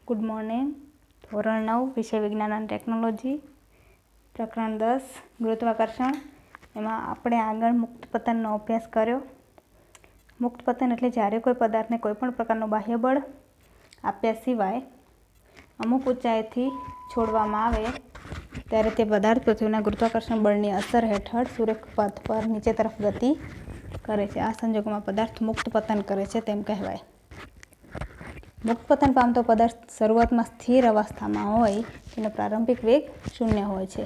Good morning. ધોરણ 9 વિષય વિજ્ઞાન અને ટેકનોલોજી, પ્રકરણ 10 ગુરુત્વાકર્ષણ. એમાં આપણે આગળ મુક્ત પતનનો અભ્યાસ કર્યો. મુક્ત પતન એટલે જ્યારે કોઈ પદાર્થને કોઈપણ પ્રકારનું બાહ્ય બળ આપ્યા સિવાય અમુક ઊંચાઈથી છોડવામાં આવે ત્યારે તે પદાર્થ પૃથ્વીના ગુરુત્વાકર્ષણ બળની અસર હેઠળ સૂર્યપથ પર નીચે તરફ ગતિ કરે છે. આ સંજોગોમાં પદાર્થ મુક્ત પતન કરે છે તેમ કહેવાય. મુક્ત પતન પામતો પદાર્થ શરૂઆતમાં સ્થિર અવસ્થામાં હોય તેનો પ્રારંભિક વેગ 0 હોય છે.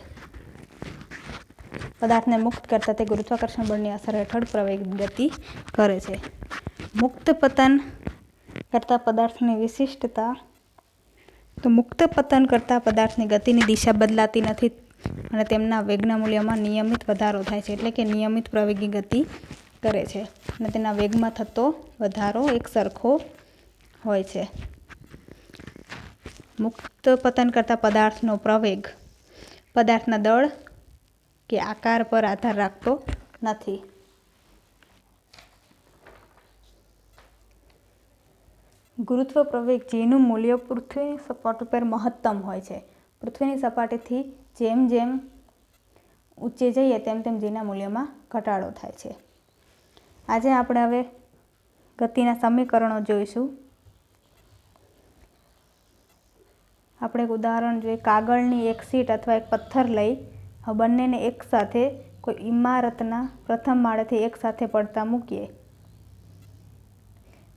પદાર્થને મુક્ત કરતાં તે ગુરુત્વાકર્ષણ બળની અસર હેઠળ પ્રવેગી ગતિ કરે છે. મુક્ત પતન કરતા પદાર્થની વિશિષ્ટતા. તો મુક્ત પતન કરતા પદાર્થની ગતિની દિશા બદલાતી નથી અને તેમના વેગના મૂલ્યમાં નિયમિત વધારો થાય છે, એટલે કે નિયમિત પ્રવેગી ગતિ કરે છે અને તેના વેગમાં થતો વધારો એક સરખો હોય છે. મુક્ત પતન કરતા પદાર્થનો પ્રવેગ પદાર્થના દળ કે આકાર પર આધાર રાખતો નથી. ગુરુત્વ પ્રવેગ જેનું મૂલ્ય પૃથ્વીની સપાટી પર મહત્તમ હોય છે. પૃથ્વીની સપાટીથી જેમ જેમ ઊંચે જઈએ તેમ તેમ જેના મૂલ્યમાં ઘટાડો થાય છે. આજે આપણે હવે ગતિના સમીકરણો જોઈશું. આપણે એક ઉદાહરણ જોઈએ. કાગળની એક શીટ અથવા એક પથ્થર લઈ બંનેને એકસાથે કોઈ ઇમારતના પ્રથમ માળેથી એકસાથે પડતા મૂકીએ.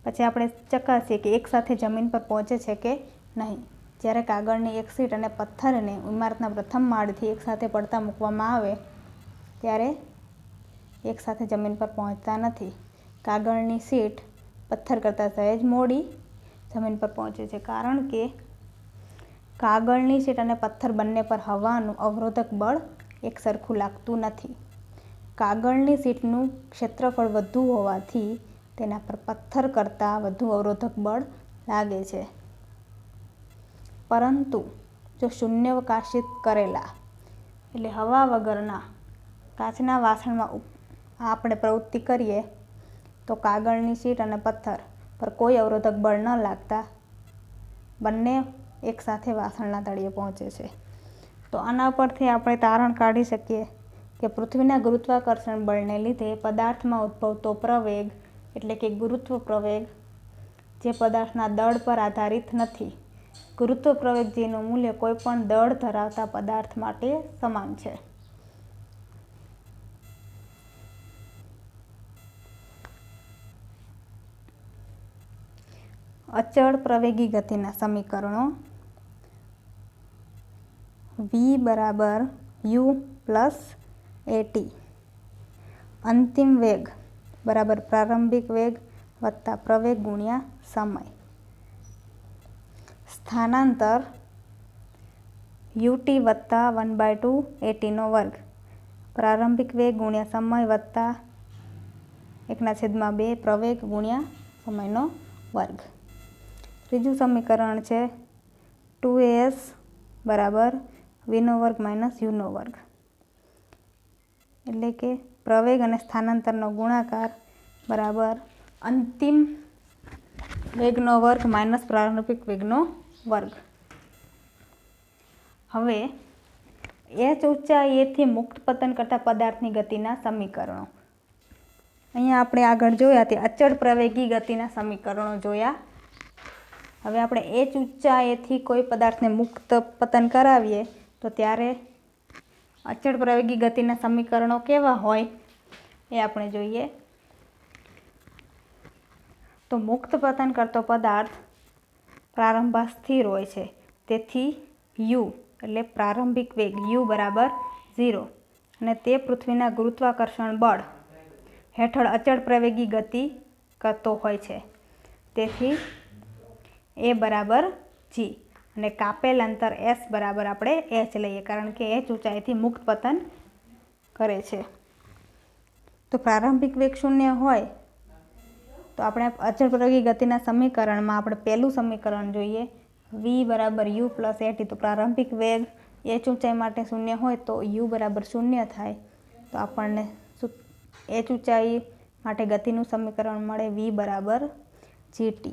પછી આપણે ચકાસીએ કે એકસાથે જમીન પર પહોંચે છે કે નહીં. જ્યારે કાગળની એક શીટ અને પથ્થરને ઇમારતના પ્રથમ માળેથી એકસાથે પડતા મૂકવામાં આવે ત્યારે એકસાથે જમીન પર પહોંચતા નથી. કાગળની શીટ પથ્થર કરતાં સહેજ મોડી જમીન પર પહોંચે છે, કારણ કે કાગળની શીટ અને પથ્થર બંને પર હવાનું અવરોધક બળ એક સરખું લાગતું નથી. કાગળની શીટનું ક્ષેત્રફળ વધુ હોવાથી તેના પર પથ્થર કરતાં વધુ અવરોધક બળ લાગે છે. પરંતુ જો શૂન્યાવકાશિત કરેલા એટલે હવા વગરના કાચના વાસણમાં આપણે પ્રવૃત્તિ કરીએ તો કાગળની શીટ અને પથ્થર પર કોઈ અવરોધક બળ ન લાગતા બંને એકસાથે વાસણના તળિયે પહોંચે છે. તો આના પરથી આપણે તારણ કાઢી શકીએ કે પૃથ્વીના ગુરુત્વાકર્ષણ બળને લીધે પદાર્થમાં ઉદ્ભવતો પ્રવેગ એટલે કે ગુરુત્વ પ્રવેગ જે પદાર્થના દળ પર આધારિત નથી. ગુરુત્વ પ્રવેગ જેનું મૂલ્ય કોઈપણ દળ ધરાવતા પદાર્થ માટે સમાન છે. અચળ પ્રવેગી ગતિના સમીકરણો. v બરાબર u પ્લસ at. અંતિમ વેગ બરાબર પ્રારંભિક વેગ વત્તા પ્રવેગ ગુણ્યા સમય. સ્થાનાંતર ut વત્તા 1/2 atનો વર્ગ. પ્રારંભિક વેગ ગુણ્યા સમય વત્તા 1/2 પ્રવેગ ગુણ્યા સમયનો વર્ગ. ત્રીજું સમીકરણ છે 2as બરાબર vનો વર્ગ માઇનસ uનો વર્ગ, એટલે કે પ્રવેગ અને સ્થાનાંતરનો ગુણાકાર બરાબર અંતિમ વેગનો વર્ગ માઇનસ પ્રારંભિક વેગનો વર્ગ. હવે h ઊંચાઈએથી મુક્ત પતન કરતા પદાર્થની ગતિના સમીકરણો. અહીંયા આપણે આગળ જોયા તે અચળ પ્રવેગી ગતિના સમીકરણો જોયા. હવે આપણે h ઊંચાઈએથી કોઈ પદાર્થને મુક્ત પતન કરાવીએ તો ત્યારે અચળ પ્રવેગી ગતિના સમીકરણો કેવા હોય એ આપણે જોઈએ. તો મુક્ત પતન કરતો પદાર્થ પ્રારંભમાં સ્થિર હોય છે, તેથી u એટલે પ્રારંભિક વેગ u બરાબર 0 અને તે પૃથ્વીના ગુરુત્વાકર્ષણ બળ હેઠળ અચળ પ્રવેગી ગતિ કરતો હોય છે, તેથી a બરાબર g અને કાપેલ અંતર s બરાબર આપણે h લઈએ, કારણ કે h ઊંચાઈથી મુક્ત પતન કરે છે. તો પ્રારંભિક વેગ 0 હોય તો આપણે અચળ પ્રવેગી ગતિના સમીકરણમાં આપણે પહેલું સમીકરણ જોઈએ v બરાબર u પ્લસ at. તો પ્રારંભિક વેગ h ઊંચાઈ માટે 0 હોય તો u બરાબર 0 થાય. તો આપણને h ઊંચાઈ માટે ગતિનું સમીકરણ મળે v બરાબર gt.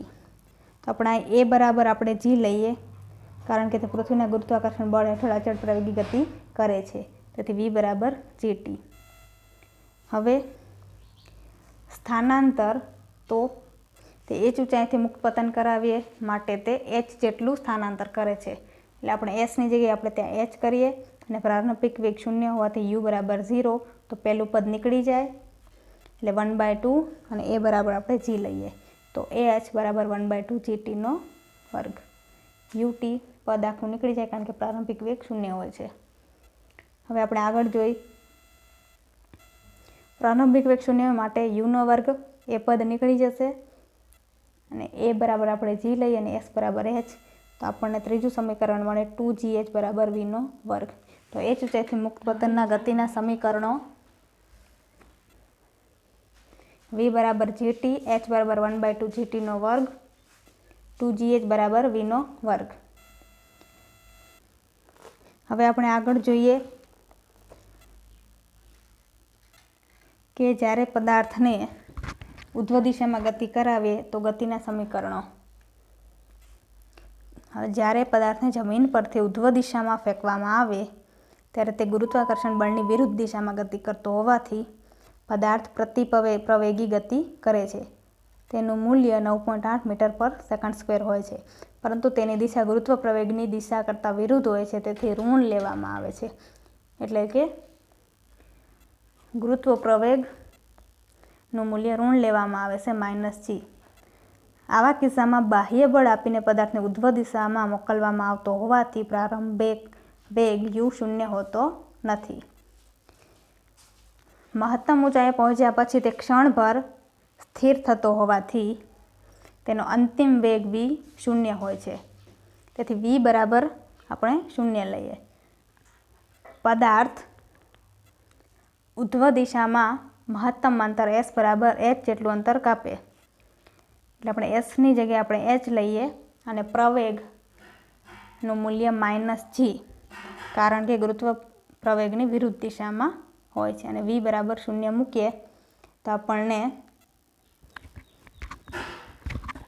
તો આપણે એ બરાબર આપણે જી લઈએ, કારણ કે તે પૃથ્વીના ગુરુત્વાકર્ષણ બળ હેઠળ અચળ પ્રવેગી ગતિ કરે છે. તેથી વી બરાબર gt. હવે સ્થાનાંતર, તો તે h ઊંચાઈથી મુક્ત પતન કરાવીએ માટે તે h જેટલું સ્થાનાંતર કરે છે. એટલે આપણે એસની જગ્યાએ આપણે ત્યાં h કરીએ અને પ્રારંભિક વેગ 0 હોવાથી u બરાબર 0, તો પહેલું પદ નીકળી જાય એટલે 1/2 અને એ બરાબર આપણે જી લઈએ, તો ah બરાબર 1/2 gt નો વર્ગ. ut પદ આખું નીકળી જાય કારણ કે પ્રારંભિક વેગ 0 હોય છે. હવે આપણે આગળ જોઈ, પ્રારંભિક વેગ 0 માટે u નો વર્ગ, એ પદ નીકળી જશે અને એ બરાબર આપણે જી લઈએ અને s બરાબર h, તો આપણને ત્રીજું સમીકરણ મળે 2gh બરાબર v નો વર્ગ. તો h ઊંચાઈથી મુક્ત પતનના ગતિના સમીકરણો v બરાબર gt, h બરાબર 1/2 gt નો વર્ગ, 2gh બરાબર v નો વર્ગ. હવે આપણે આગળ જોઈએ કે જ્યારે પદાર્થને ઉધ્વ દિશામાં ગતિ કરાવીએ તો ગતિના સમીકરણો. હવે જ્યારે પદાર્થને જમીન પરથી ઉધ્વ દિશામાં ફેંકવામાં આવે ત્યારે તે ગુરુત્વાકર્ષણ બળની વિરુદ્ધ દિશામાં ગતિ કરતો હોવાથી પદાર્થ પ્રતિ પ્રવેગી ગતિ કરે છે. તેનું મૂલ્ય 9.8 મીટર પર સેકન્ડ સ્ક્વેર હોય છે, પરંતુ તેની દિશા ગુરુત્વ પ્રવેગની દિશા કરતાં વિરુદ્ધ હોય છે, તેથી ઋણ લેવામાં આવે છે. એટલે કે ગુરુત્વ પ્રવેગનું મૂલ્ય ઋણ લેવામાં આવે છે -g. આવા કિસ્સામાં બાહ્ય બળ આપીને પદાર્થને ઉધ્વ દિશામાં મોકલવામાં આવતો હોવાથી પ્રારંભિક વેગ u શૂન્ય હોતો નથી. મહત્તમ ઊંચાઈએ પહોંચ્યા પછી તે ક્ષણભર સ્થિર થતો હોવાથી તેનો અંતિમ વેગ v શૂન્ય હોય છે. તેથી v બરાબર આપણે શૂન્ય લઈએ. પદાર્થ ઉધ્વ દિશામાં મહત્તમ અંતર s બરાબર h જેટલું અંતર કાપે એટલે આપણે એસની જગ્યાએ આપણે h લઈએ અને પ્રવેગનું મૂલ્ય -g, કારણ કે ગુરુત્વ પ્રવેગની વિરુદ્ધ દિશામાં હોય છે, અને v બરાબર શૂન્ય મૂકીએ તો આપણને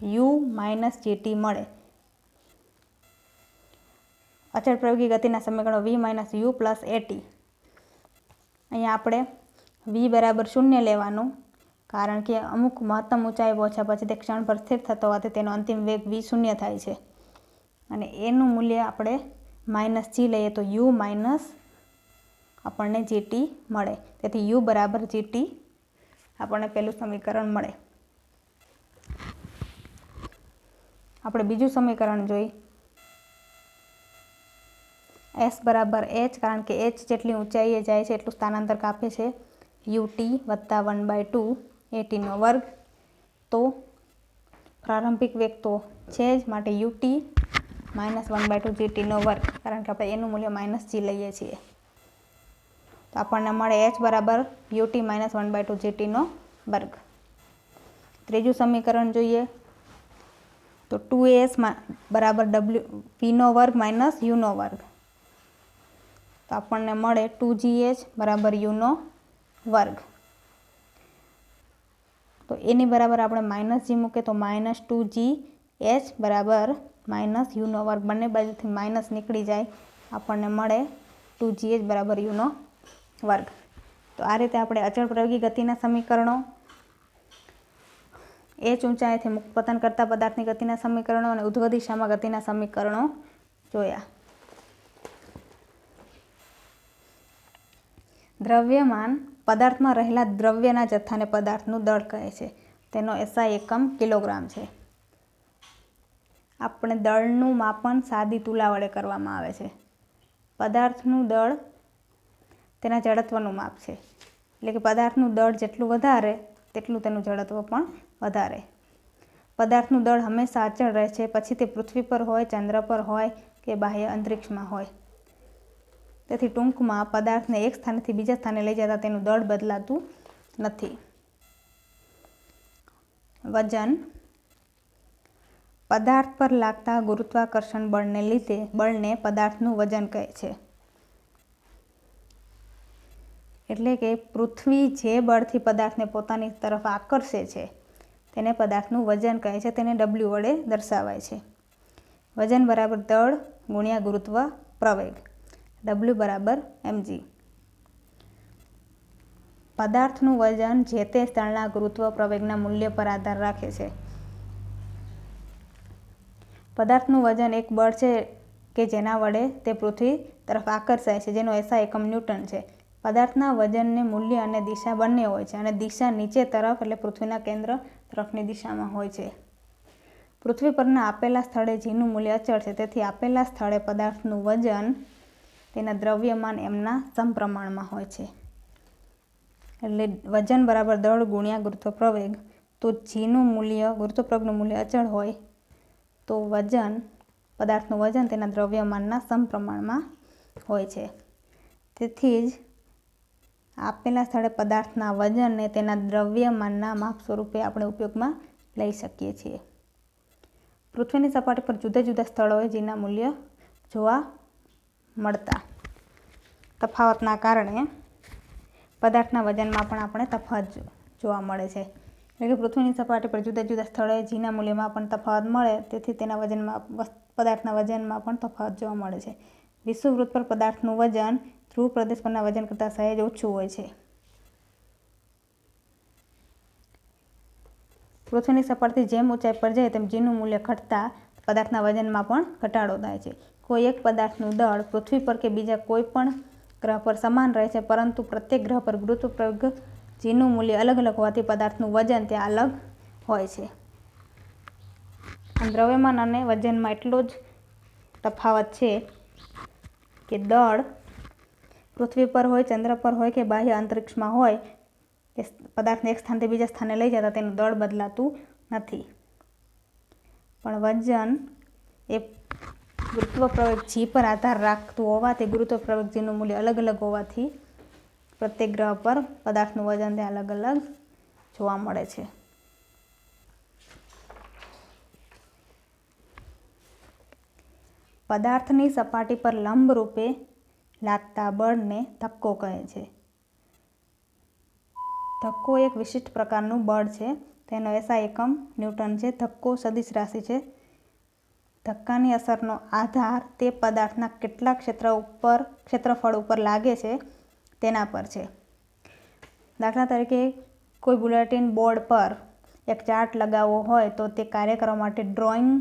u - gt મળે. અચળ પ્રવેગી ગતિના સમીકરણો v - u પ્લસ at. અહીંયા આપણે v બરાબર શૂન્ય લેવાનું, કારણ કે અમુક મહત્તમ ઊંચાઈ પહોંચ્યા પછી તે ક્ષણ પર સ્થિર થતો હોવાથી તેનો અંતિમ વેગ v શૂન્ય થાય છે, અને એનું મૂલ્ય આપણે -g લઈએ તો u માઇનસ આપણને gt મળે. તેથી u બરાબર gt આપણને પહેલું સમીકરણ મળે. આપણે બીજું સમીકરણ જોઈ, s બરાબર h, કારણ કે h જેટલી ઊંચાઈએ જાય છે એટલું સ્થાનાંતર કાપે છે, ut વત્તા 1/2 at નો વર્ગ. તો પ્રારંભિક વેગ તો છે જ, માટે ut -1/2 gt નો વર્ગ, કારણ કે આપણે એનું મૂલ્ય -g લઈએ છીએ. તો આપણને મળે h બરાબર ut -1/2 gt નો વર્ગ. ત્રીજું સમીકરણ જોઈએ તો 2as બરાબર v નો વર્ગ માઇનસ u નો વર્ગ, તો આપણને મળે 2gh બરાબર u નો વર્ગ. તો એની બરાબર આપણે -g મૂકીએ તો -2gh બરાબર -u નો વર્ગ. બંને બાજુથી માઇનસ નીકળી જાય, આપણને મળે 2gh બરાબર u નો વર્ગ. તો આ રીતે આપણે અચળ પ્રવેગી ગતિના સમીકરણો, h ઊંચાઈથી મુક્ત પતન કરતા પદાર્થની ગતિના સમીકરણો અને ઉધ્વ દિશામાં ગતિના સમીકરણો જોયા. દ્રવ્યમાન પદાર્થમાં રહેલા દ્રવ્યના જથ્થાને પદાર્થનું દળ કહે છે. તેનો SI એકમ કિલોગ્રામ છે. આપણે દળનું માપન સાદી તુલા વડે કરવામાં આવે છે. પદાર્થનું દળ તેના જડત્વનું માપ છે, એટલે કે પદાર્થનું દળ જેટલું વધારે તેટલું તેનું જડત્વ પણ વધારે. પદાર્થનું દળ હંમેશા અચળ રહે છે, પછી તે પૃથ્વી પર હોય, ચંદ્ર પર હોય કે બાહ્ય અંતરિક્ષમાં હોય. તેથી ટૂંકમાં પદાર્થને એક સ્થાનેથી બીજા સ્થાને લઈ જતા તેનું દળ બદલાતું નથી. વજન પદાર્થ પર લાગતા ગુરુત્વાકર્ષણ બળને લીધે બળને પદાર્થનું વજન કહે છે. એટલે કે પૃથ્વી જે બળથી પદાર્થને પોતાની તરફ આકર્ષે છે તેને પદાર્થનું વજન કહે છે. તેને W વડે દર્શાવાય છે. વજન બરાબર દળ ગુણ્યા ગુરુત્વ પ્રવેગ, W બરાબર mg. પદાર્થનું વજન જે તે સ્થળના ગુરુત્વ પ્રવેગના મૂલ્ય પર આધાર રાખે છે. પદાર્થનું વજન એક બળ છે કે જેના વડે તે પૃથ્વી તરફ આકર્ષાય છે, જેનો SI એકમ ન્યૂટન છે. પદાર્થના વજનને મૂલ્ય અને દિશા બંને હોય છે, અને દિશા નીચે તરફ એટલે પૃથ્વીના કેન્દ્ર તરફની દિશામાં હોય છે. પૃથ્વી પરના આપેલા સ્થળે જીનું મૂલ્ય અચળ છે, તેથી આપેલા સ્થળે પદાર્થનું વજન તેના દ્રવ્યમાન એમના સમપ્રમાણમાં હોય છે. એટલે વજન બરાબર દળ ગુણ્યા ગુરુત્વ પ્રવેગ. તો જીનું મૂલ્ય, ગુરુત્વ પ્રવેગનું મૂલ્ય અચળ હોય તો વજન, પદાર્થનું વજન તેના દ્રવ્યમાનના સમપ્રમાણમાં હોય છે. તેથી જ આપેલા સ્થળે પદાર્થના વજનને તેના દ્રવ્યમાનના માપ સ્વરૂપે આપણે ઉપયોગમાં લઈ શકીએ છીએ. પૃથ્વીની સપાટી પર જુદા જુદા સ્થળોએ જીના મૂલ્ય જોવા મળતા તફાવતના કારણે પદાર્થના વજનમાં પણ આપણે તફાવત જોવા મળે છે. એટલે કે પૃથ્વીની સપાટી પર જુદા જુદા સ્થળોએ જીના મૂલ્યમાં પણ તફાવત મળે, તેથી તેના વજનમાં, પદાર્થના વજનમાં પણ તફાવત જોવા મળે છે. વિષુવવૃત્ત પર પદાર્થનું વજન ધ્રુવ પ્રદેશ પરના વજન કરતાં સહેજ ઓછું હોય છે. પૃથ્વીની સપાટીથી જેમ ઊંચાઈ પર જાય તેમ જીનું મૂલ્ય ઘટતા પદાર્થના વજનમાં પણ ઘટાડો થાય છે. કોઈ એક પદાર્થનું દળ પૃથ્વી પર કે બીજા કોઈ પણ ગ્રહ પર સમાન રહે છે, પરંતુ પ્રત્યેક ગ્રહ પર ગુરુત્વ પ્રવેગ જીનું મૂલ્ય અલગ અલગ હોવાથી પદાર્થનું વજન ત્યાં અલગ હોય છે. દ્રવ્યમાન અને વજનમાં એટલો જ તફાવત છે કે દળ પૃથ્વી પર હોય, ચંદ્ર પર હોય કે બાહ્ય અંતરિક્ષમાં હોય, એ પદાર્થને એક સ્થાનથી બીજા સ્થાને લઈ જતા તેનું દળ બદલાતું નથી. પણ વજન એ ગુરુત્વ પ્રવેગ જી પર આધાર રાખતું હોવાથી, ગુરુત્વ પ્રવેગ જીનું મૂલ્ય અલગ અલગ હોવાથી પ્રત્યેક ગ્રહ પર પદાર્થનું વજન ત્યાં અલગ અલગ જોવા મળે છે. પદાર્થની સપાટી પર લંબરૂપે લાગતા બળને ધક્કો કહે છે. ધક્કો એક વિશિષ્ટ પ્રકારનું બળ છે. તેનો SI એકમ ન્યૂટન છે. ધક્કો સદિશ રાશિ છે. ધક્કાની અસરનો આધાર તે પદાર્થના કેટલા ક્ષેત્રફળ ઉપર લાગે છે તેના પર છે. દાખલા તરીકે કોઈ બુલેટિન બોર્ડ પર એક ચાર્ટ લગાવવો હોય તો તે કાર્ય કરવા માટે ડ્રોઈંગ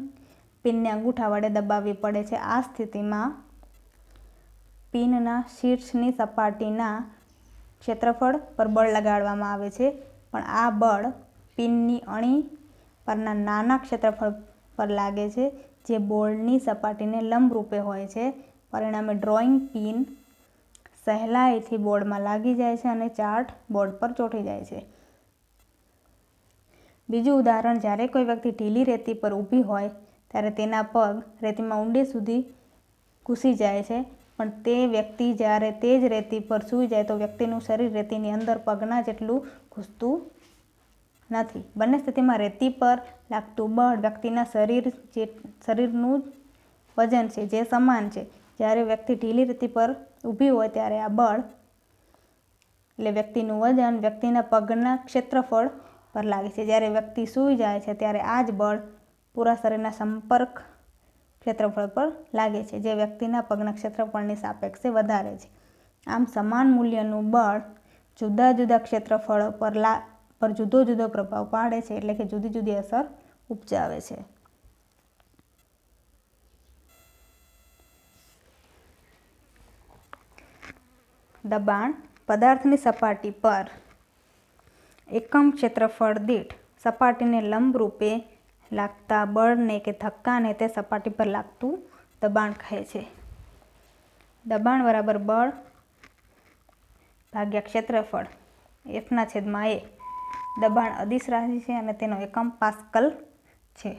પિનને અંગૂઠા વડે દબાવવી પડે છે. આ સ્થિતિમાં પિનના શીર્ષની સપાટીના ક્ષેત્રફળ પર બળ લગાડવામાં આવે છે, પણ આ બળ પિનની અણી પરના નાના ક્ષેત્રફળ પર લાગે છે, જે બોર્ડની સપાટીને લંબરૂપે હોય છે. પરિણામે ડ્રોઈંગ પિન સહેલાઈથી બોર્ડમાં લાગી જાય છે અને ચાર્ટ બોર્ડ પર ચોંટી જાય છે. બીજું ઉદાહરણ, જ્યારે કોઈ વ્યક્તિ ઢીલી રેતી પર ઊભી હોય ત્યારે તેના પગ રેતીમાં ઊંડે સુધી ઘૂસી જાય છે, પણ તે વ્યક્તિ જ્યારે તે જ રેતી પર સૂઈ જાય તો વ્યક્તિનું શરીર રેતીની અંદર પગના જેટલું ઘૂસતું નથી. બંને સ્થિતિમાં રેતી પર લાગતું બળ વ્યક્તિના શરીરનું વજન છે, જે સમાન છે. જ્યારે વ્યક્તિ ઢીલી રેતી પર ઊભી હોય ત્યારે આ બળ એટલે વ્યક્તિનું વજન વ્યક્તિના પગના ક્ષેત્રફળ પર લાગે છે. જ્યારે વ્યક્તિ સૂઈ જાય છે ત્યારે આ જ બળ પૂરા શરીરના સંપર્ક ક્ષેત્રફળ પર લાગે છે, જે વ્યક્તિના પગના ક્ષેત્રફળની સાપેક્ષે વધારે છે. આમ સમાન મૂલ્યનું બળ જુદા જુદા ક્ષેત્રફળો પર જુદો જુદો પ્રભાવ પાડે છે, એટલે કે જુદી જુદી અસર ઉપજાવે છે. દબાણ. પદાર્થની સપાટી પર એકમ ક્ષેત્રફળ દીઠ સપાટીને લંબરૂપે લાગતા બળને કે ધક્કાને તે સપાટી પર લાગતું દબાણ કહે છે. દબાણ બરાબર બળ ભાગ્યા ક્ષેત્રફળ F/A. દબાણ અદિશ રાશિ છે અને તેનો એકમ પાસ્કલ છે.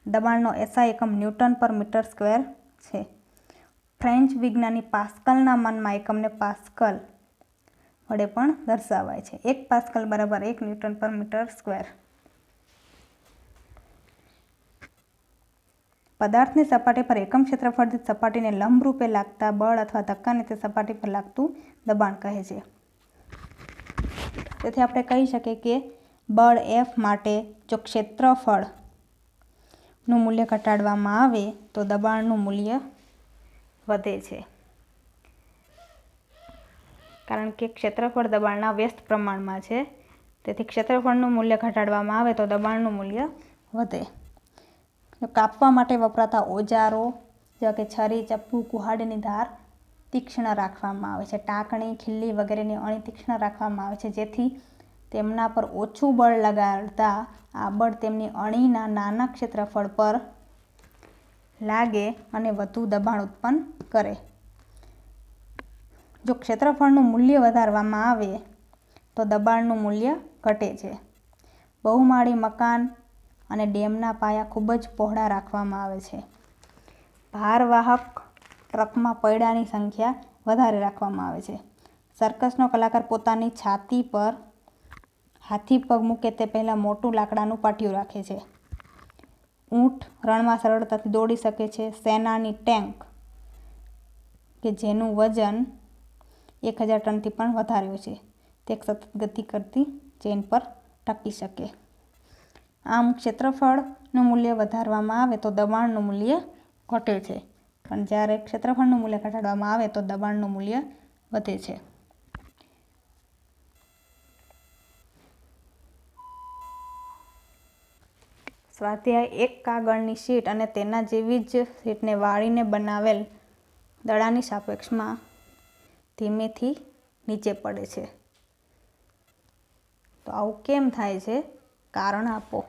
દબાણનો SI એકમ ન્યૂટન પર મીટર સ્ક્વેર છે. ફ્રેન્ચ વિજ્ઞાની પાસ્કલના માનમાં એકમને પાસ્કલ વડે પણ દર્શાવાય છે. 1 પાસ્કલ બરાબર 1 ન્યૂટન પર મીટર સ્ક્વેર. પદાર્થની સપાટી પર એકમ ક્ષેત્રફળથી સપાટીને લંબરૂપે લાગતા બળ અથવા ધક્કાને તે સપાટી પર લાગતું દબાણ કહે છે. તેથી આપણે કહી શકીએ કે બળ F માટે જો ક્ષેત્રફળનું મૂલ્ય ઘટાડવામાં આવે તો દબાણનું મૂલ્ય વધે છે, કારણ કે ક્ષેત્રફળ દબાણના વ્યસ્ત પ્રમાણમાં છે. તેથી ક્ષેત્રફળનું મૂલ્ય ઘટાડવામાં આવે તો દબાણનું મૂલ્ય વધે. કાપવા માટે વપરાતા ઓજારો જેવા કે છરી, ચપ્પુ, કુહાડીની ધાર તીક્ષ્ણ રાખવામાં આવે છે. ટાંકણી, ખીલ્લી વગેરેની અણી તીક્ષ્ણ રાખવામાં આવે છે, જેથી તેમના પર ઓછું બળ લગાડતા આ બળ તેમની અણીના નાના ક્ષેત્રફળ પર લાગે અને વધુ દબાણ ઉત્પન્ન કરે. જો ક્ષેત્રફળનું મૂલ્ય વધારવામાં આવે તો દબાણનું મૂલ્ય ઘટે છે. બહુમાળી મકાન અને ડેમના પાયા ખૂબ જ પહોળા રાખવામાં આવે છે. ભારવાહક ટ્રકમાં પૈડાની સંખ્યા વધારે રાખવામાં આવે છે. સર્કસનો કલાકાર પોતાની છાતી પર હાથી પગ મૂકે તે પહેલાં મોટું લાકડાનું પાટિયું રાખે છે. ઊંટ રણમાં સરળતાથી દોડી શકે છે. સેનાની ટેન્ક કે જેનું વજન 1000 ટનથી પણ વધારે હોય છે, તે એક સતત ગતિ કરતી ચેન પર ટકી શકે. આમ ક્ષેત્રફળનું મૂલ્ય વધારવામાં આવે તો દબાણનું મૂલ્ય ઘટે છે, પણ જ્યારે ક્ષેત્રફળનું મૂલ્ય ઘટાડવામાં આવે તો દબાણનું મૂલ્ય વધે છે. સ્વાધ્યાય 1 કાગળની શીટ અને તેના જેવી જ શીટને વાળીને બનાવેલ દડાની સાપેક્ષમાં ધીમેથી નીચે પડે છે. તો આવું કેમ થાય છે? કારણ આપો.